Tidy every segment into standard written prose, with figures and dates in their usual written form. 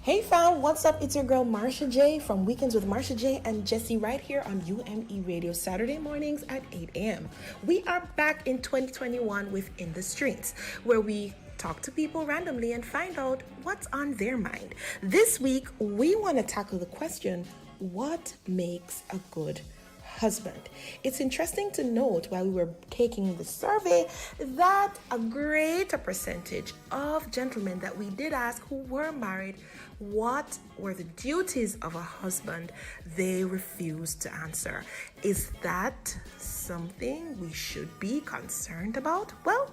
Hey fam, what's up? It's your girl Marsha J from Weekends with Marsha J and Jesse right here on UME Radio Saturday mornings at 8 a.m. We are back in 2021 with In the Streets, where we talk to people randomly and find out what's on their mind. This week, we want to tackle the question, what makes a good husband? It's interesting to note while we were taking the survey that a greater percentage of gentlemen that we did ask who were married what were the duties of a husband, they refused to answer. Is that something we should be concerned about? Well,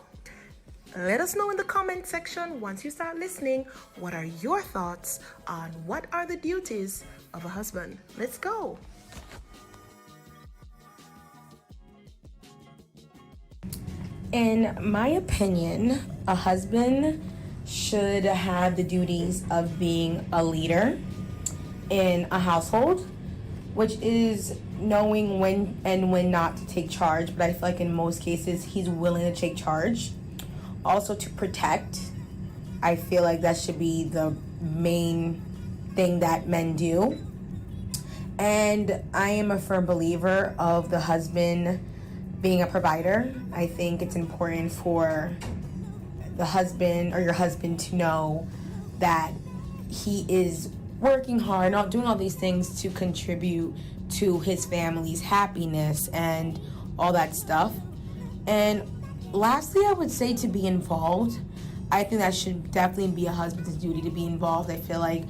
let us know in the comment section once you start listening. What are your thoughts on what are the duties of a husband? Let's go. In my opinion, a husband should have the duties of being a leader in a household, which is knowing when and when not to take charge. But I feel like in most cases, he's willing to take charge. Also to protect. I feel like that should be the main thing that men do. And I am a firm believer of the husband being a provider. I think it's important for the husband or your husband to know that he is working hard, not doing all these things to contribute to his family's happiness and all that stuff. And lastly, I would say to be involved. I think that should definitely be a husband's duty to be involved. I feel like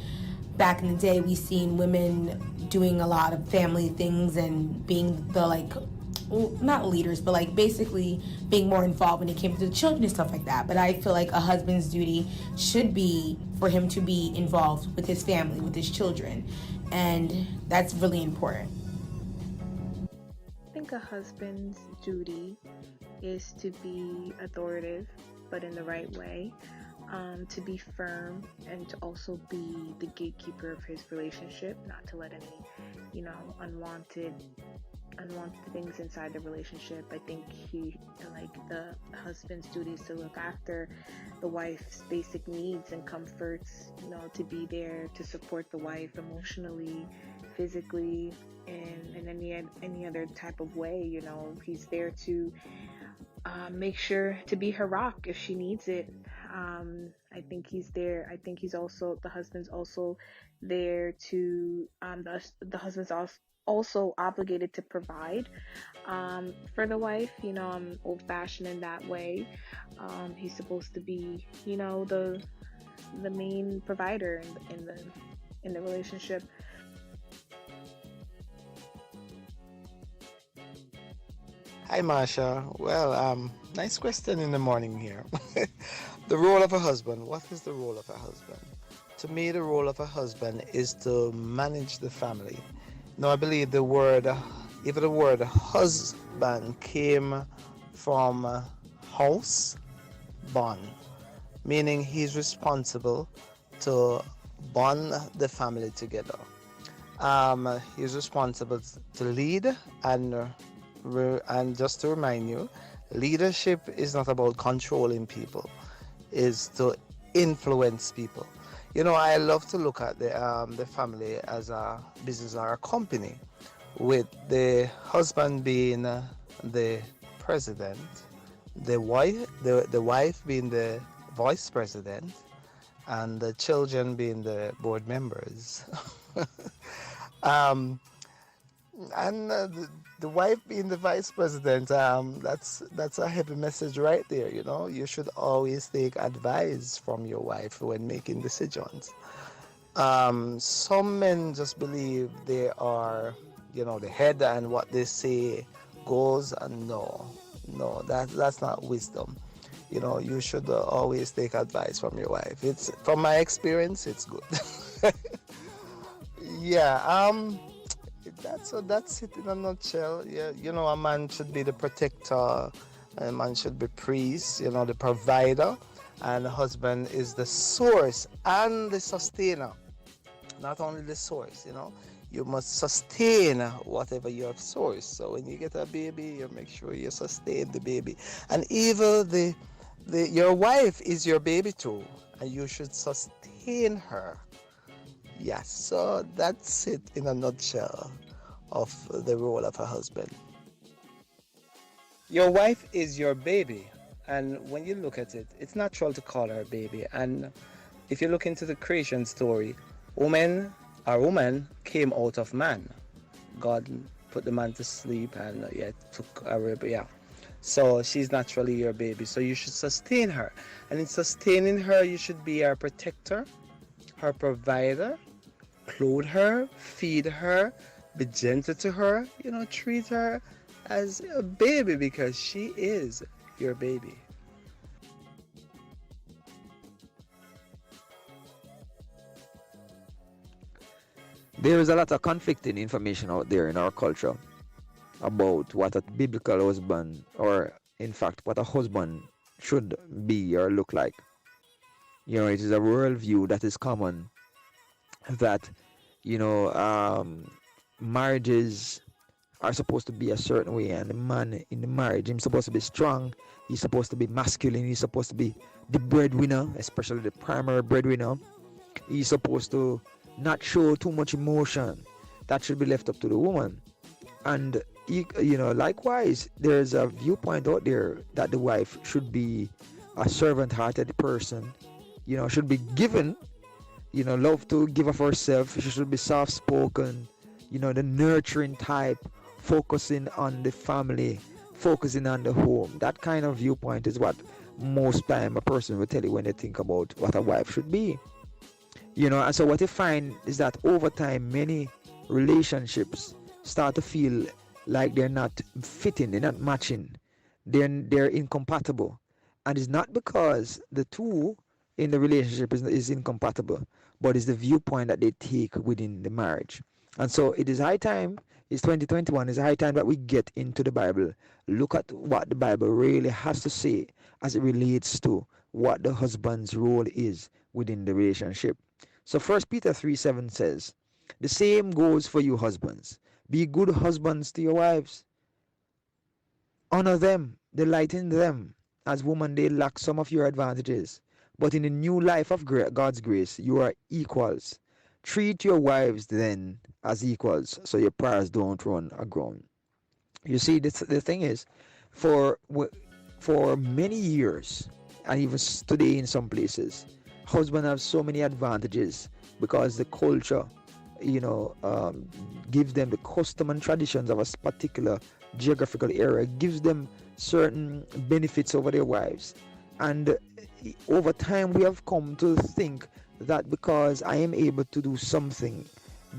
back in the day, we seen women doing a lot of family things and being the not leaders, but basically being more involved when it came to the children and stuff like that. But I feel like a husband's duty should be for him to be involved with his family, with his children. And that's really important. I think a husband's duty is to be authoritative, but in the right way, to be firm and to also be the gatekeeper of his relationship, not to let any, unwanted things inside the relationship. I think the husband's duty is to look after the wife's basic needs and comforts, to be there to support the wife emotionally, physically, and in any other type of way. He's there to make sure to be her rock if she needs it. I think he's there. I think the husband's also there to, the husband's also obligated to provide for the wife. I'm old-fashioned in that way. He's supposed to be, the main provider in the relationship. Hi, Marsha. Well, nice question in the morning here. The role of a husband. What is the role of a husband? To me, the role of a husband is to manage the family. Now, I believe the word husband came from house, bond, meaning he's responsible to bond the family together. He's responsible to lead, and just to remind you, leadership is not about controlling people, it's to influence people. I love to look at the family as a business or a company, with the husband being the president, the wife being the vice president, and the children being the board members. And the wife being the vice president, that's a heavy message right there. You should always take advice from your wife when making decisions. Some men just believe they are, the head, and what they say goes. And no, that's not wisdom. You should always take advice from your wife. It's, from my experience, it's good. Yeah. That's it in a nutshell. Yeah, a man should be the protector, a man should be priest, the provider, and the husband is the source and the sustainer. Not only the source, you must sustain whatever you have sourced. So when you get a baby, you make sure you sustain the baby. And even your wife is your baby too, and you should sustain her. Yes, so that's it in a nutshell of the role of a husband. Your wife is your baby, and when you look at it, it's natural to call her baby. And if you look into the creation story, woman came out of man. God put the man to sleep and took a rib, yeah. So she's naturally your baby. So you should sustain her. And in sustaining her, you should be her protector, her provider, clothe her, feed her, be gentle to her, treat her as a baby because she is your baby. There is a lot of conflicting information out there in our culture about what a biblical husband, or in fact, what a husband should be or look like. It is a worldview that is common that, marriages are supposed to be a certain way, and the man in the marriage, he's supposed to be strong, he's supposed to be masculine, he's supposed to be the breadwinner, especially the primary breadwinner. He's supposed to not show too much emotion. That should be left up to the woman. And likewise, there's a viewpoint out there that the wife should be a servant-hearted person, should be given, love to give of herself. She should be soft-spoken, the nurturing type, focusing on the family, focusing on the home. That kind of viewpoint is what most time a person will tell you when they think about what a wife should be. And so what you find is that over time, many relationships start to feel like they're not fitting, they're not matching, they're incompatible. And it's not because the two in the relationship is incompatible, but it's the viewpoint that they take within the marriage. And so it is high time, it's 2021, it's high time that we get into the Bible, look at what the Bible really has to say as it relates to what the husband's role is within the relationship. So 1 Peter 3:7 says, the same goes for you husbands. Be good husbands to your wives. Honor them, delight in them. As women, they lack some of your advantages. But in the new life of God's grace, you are equals. Treat your wives then as equals, so your prayers don't run aground. You see, the thing is, for many years, and even today in some places, husbands have so many advantages because the culture, gives them the custom and traditions of a particular geographical area, gives them certain benefits over their wives. And over time, we have come to think that because I am able to do something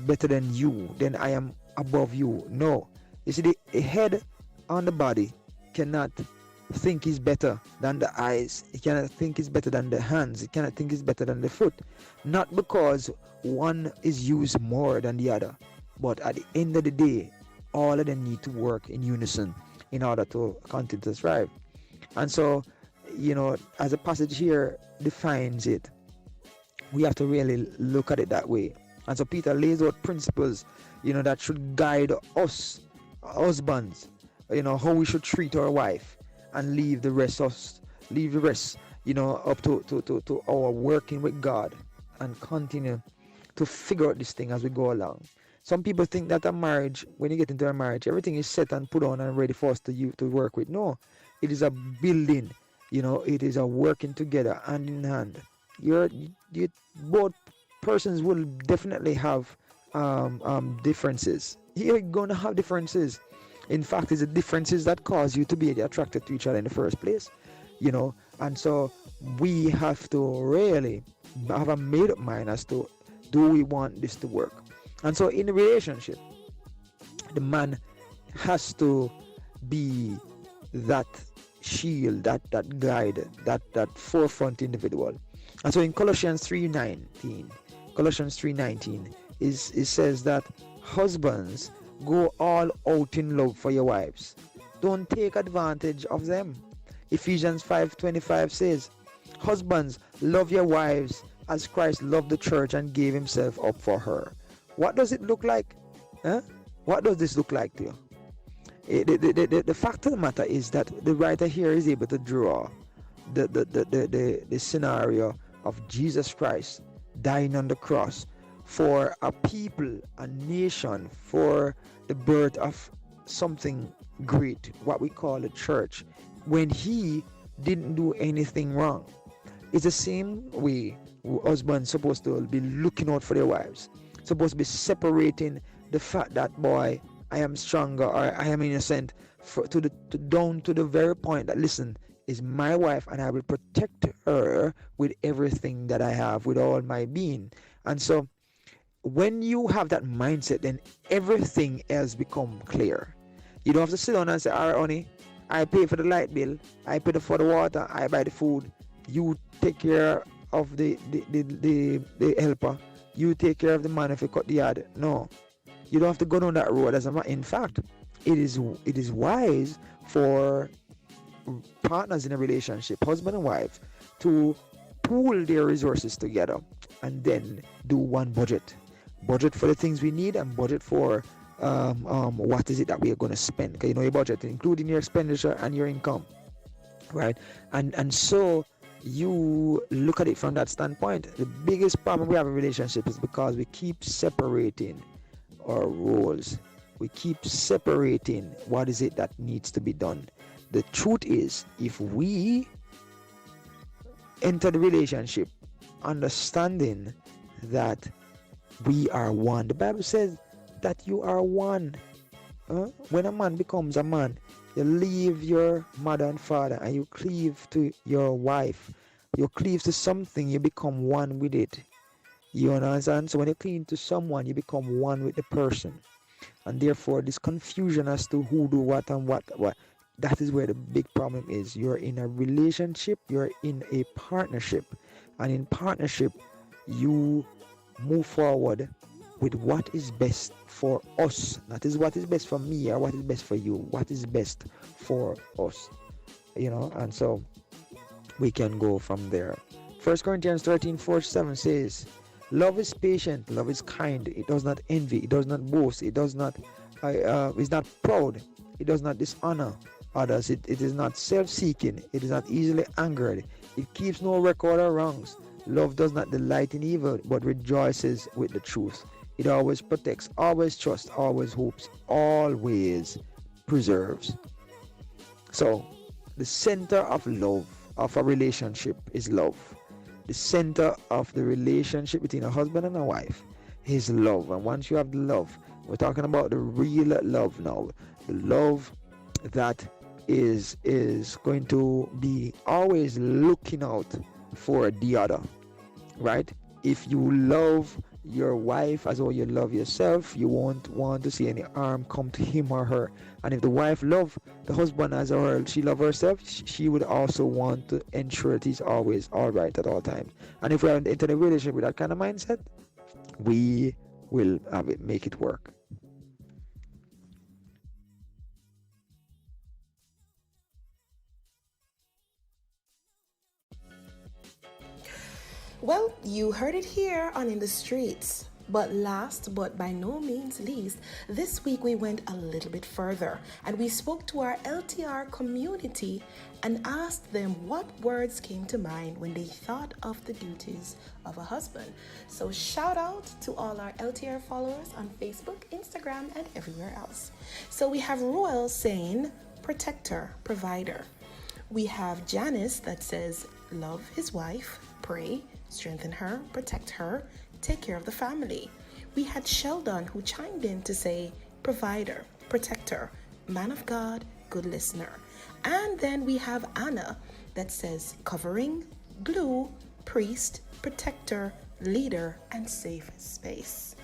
better than you, then I am above you. No. You see, the head on the body cannot think is better than the eyes. It cannot think is better than the hands. It cannot think is better than the foot. Not because one is used more than the other, but at the end of the day, all of them need to work in unison in order to continue to thrive. And so, as a passage here defines it, we have to really look at it that way. And so Peter lays out principles, that should guide us husbands, how we should treat our wife, and leave the rest up to our working with God, and continue to figure out this thing as we go along. Some people think that a marriage, when you get into a marriage, everything is set and put on and ready for us to work with. No, it is a building. It is a working together, hand in hand. Both persons will definitely have differences. You're going to have differences. In fact, it's the differences that cause you to be attracted to each other in the first place. And so we have to really have a made up mind as to, do we want this to work? And so in a relationship, the man has to be that shield, that guide, that forefront individual. And so in Colossians 3:19, it says that husbands, go all out in love for your wives. Don't take advantage of them. Ephesians 5:25 says, husbands, love your wives as Christ loved the church and gave himself up for her. What does it look like? What does this look like to you? The fact of the matter is that the writer here is able to draw the scenario of Jesus Christ dying on the cross, for a people, a nation, for the birth of something great, what we call a church, when he didn't do anything wrong. It's the same way husbands supposed to be looking out for their wives, supposed to be separating the fact that, boy, I am stronger or I am innocent, down to the very point that, listen, is my wife and I will protect her with everything that I have, with all my being. And so when you have that mindset, then everything else become clear. You don't have to sit down and say, all right, honey, I pay for the light bill, I pay for the water, I buy the food, you take care of the helper, you take care of the man if you cut the yard. No, you don't have to go down that road. In fact, it is wise for partners in a relationship, husband and wife, to pool their resources together and then do one budget for the things we need, and budget for what is it that we are going to spend. Because your budget, including your expenditure and your income, right? And so you look at it from that standpoint. The biggest problem we have in relationships is because we keep separating our roles. We keep separating what is it that needs to be done. The truth is, if we enter the relationship understanding that we are one, the Bible says that you are one. When a man becomes a man, you leave your mother and father and you cleave to your wife. You cleave to something, you become one with it. You understand? So when you cleave to someone, you become one with the person. And therefore, this confusion as to who do what and what, that is where the big problem is. You're in a relationship, you're in a partnership. And in partnership, you move forward with what is best for us. That is what is best for me or what is best for you. What is best for us. And so we can go from there. 1 Corinthians 13:4-7 says, love is patient, love is kind, it does not envy, it does not boast, it does not is not proud, it does not dishonor others, it is not self-seeking, it is not easily angered, it keeps no record of wrongs. Love does not delight in evil, but rejoices with the truth. It always protects, always trusts, always hopes, always preserves. So the center of love, of a relationship, is love. The center of the relationship between a husband and a wife is love. And once you have the love, we're talking about the real love now. The love that is going to be always looking out for the other, right? If you love your wife as though you love yourself, you won't want to see any harm come to him or her. And if the wife love the husband as though she love herself, she would also want to ensure that he's always all right at all times. And if we haven't entered a relationship with that kind of mindset, we will make it work. Well, you heard it here on In the Streets. But last but by no means least, this week we went a little bit further and we spoke to our LTR community and asked them what words came to mind when they thought of the duties of a husband. So shout out to all our LTR followers on Facebook, Instagram, and everywhere else. So we have Royal saying protector, provider. We have Janice that says love his wife, pray, strengthen her, protect her, take care of the family. We had Sheldon who chimed in to say provider, protector, man of God, good listener. And then we have Anna that says covering, glue, priest, protector, leader, and safe space.